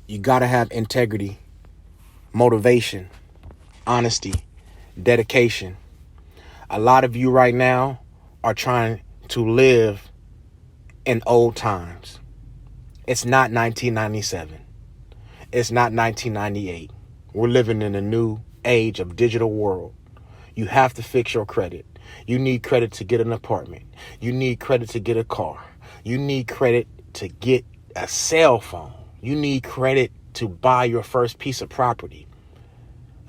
You got to have integrity, motivation, honesty, dedication. A lot of you right now are trying to live in old times. It's not 1997. It's not 1998. We're living in a new age of digital world. You have to fix your credit. You need credit to get an apartment. You need credit to get a car. You need credit to get a cell phone. You need credit to buy your first piece of property.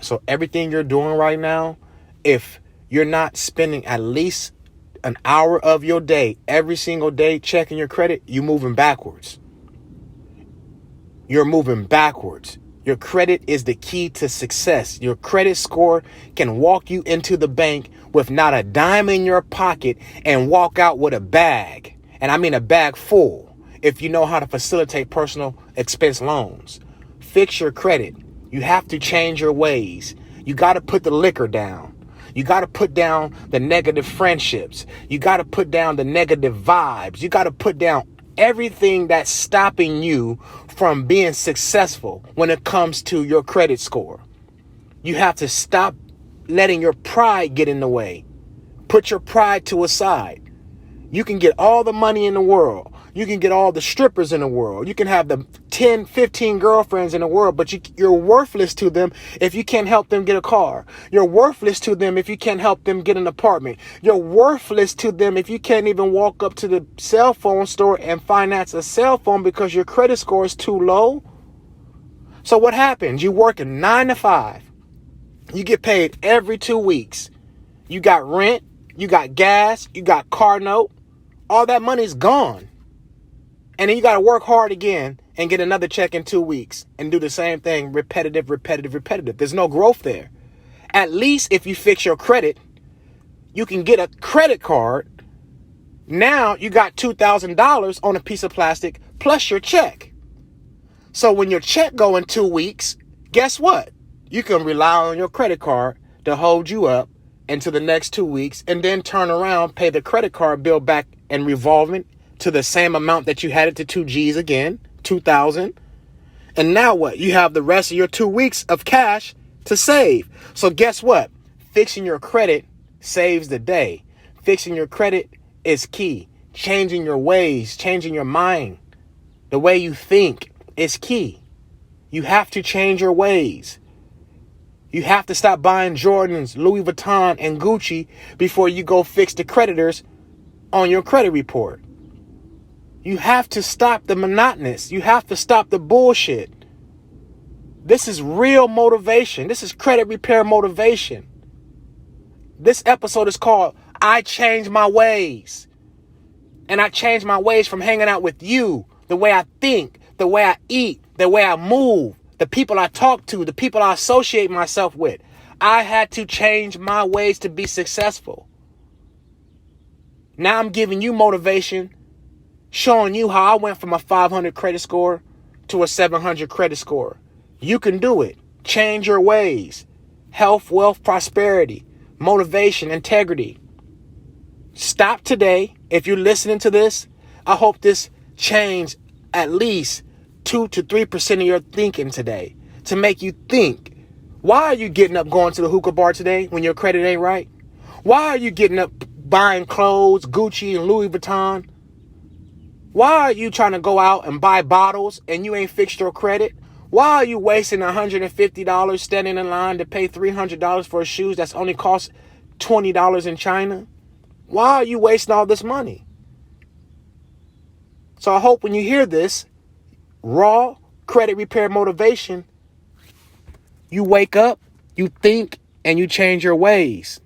So everything you're doing right now, if you're not spending at least an hour of your day, every single day, checking your credit, you're moving backwards. You're moving backwards. Your credit is the key to success. Your credit score can walk you into the bank with not a dime in your pocket and walk out with a bag. And I mean a bag full, if you know how to facilitate personal expense loans. Fix your credit. You have to change your ways. You got to put the liquor down. You got to put down the negative friendships. You got to put down the negative vibes. You got to put down everything that's stopping you from being successful when it comes to your credit score. You have to stop letting your pride get in the way. Put your pride to a side. You can get all the money in the world. You can get all the strippers in the world. You can have the 10, 15 girlfriends in the world, but you're worthless to them if you can't help them get a car. You're worthless to them if you can't help them get an apartment. You're worthless to them if you can't even walk up to the cell phone store and finance a cell phone because your credit score is too low. So what happens? You work a 9 to 5. You get paid every 2 weeks. You got rent, you got gas, you got car note. All that money's gone. And then you got to work hard again and get another check in 2 weeks and do the same thing, repetitive. There's no growth there. At least if you fix your credit, you can get a credit card. Now you got $2,000 on a piece of plastic plus your check. So when your check go in 2 weeks, guess what? You can rely on your credit card to hold you up into the next 2 weeks and then turn around, pay the credit card bill back and revolve it to the same amount that you had it to 2 G's again, 2,000. And now what? You have the rest of your 2 weeks of cash to save. So guess what? Fixing your credit saves the day. Fixing your credit is key. Changing your ways, changing your mind, the way you think is key. You have to change your ways. You have to stop buying Jordans, Louis Vuitton, and Gucci before you go fix the creditors on your credit report. You have to stop the monotonous. You have to stop the bullshit. This is real motivation. This is credit repair motivation. This episode is called I Changed My Ways. And I changed my ways from hanging out with you, the way I think, the way I eat, the way I move, the people I talk to, the people I associate myself with. I had to change my ways to be successful. Now I'm giving you motivation, showing you how I went from a 500 credit score to a 700 credit score. You can do it. Change your ways. Health, wealth, prosperity, motivation, integrity. Stop today. If you're listening to this, I hope this changed at least 2 to 3% of your thinking today to make you think. Why are you getting up going to the hookah bar today when your credit ain't right? Why are you getting up buying clothes, Gucci and Louis Vuitton? Why are you trying to go out and buy bottles and you ain't fixed your credit? Why are you wasting $150 standing in line to pay $300 for shoes that's only cost $20 in China? Why are you wasting all this money? So I hope when you hear this raw credit repair motivation, you wake up, you think, and you change your ways.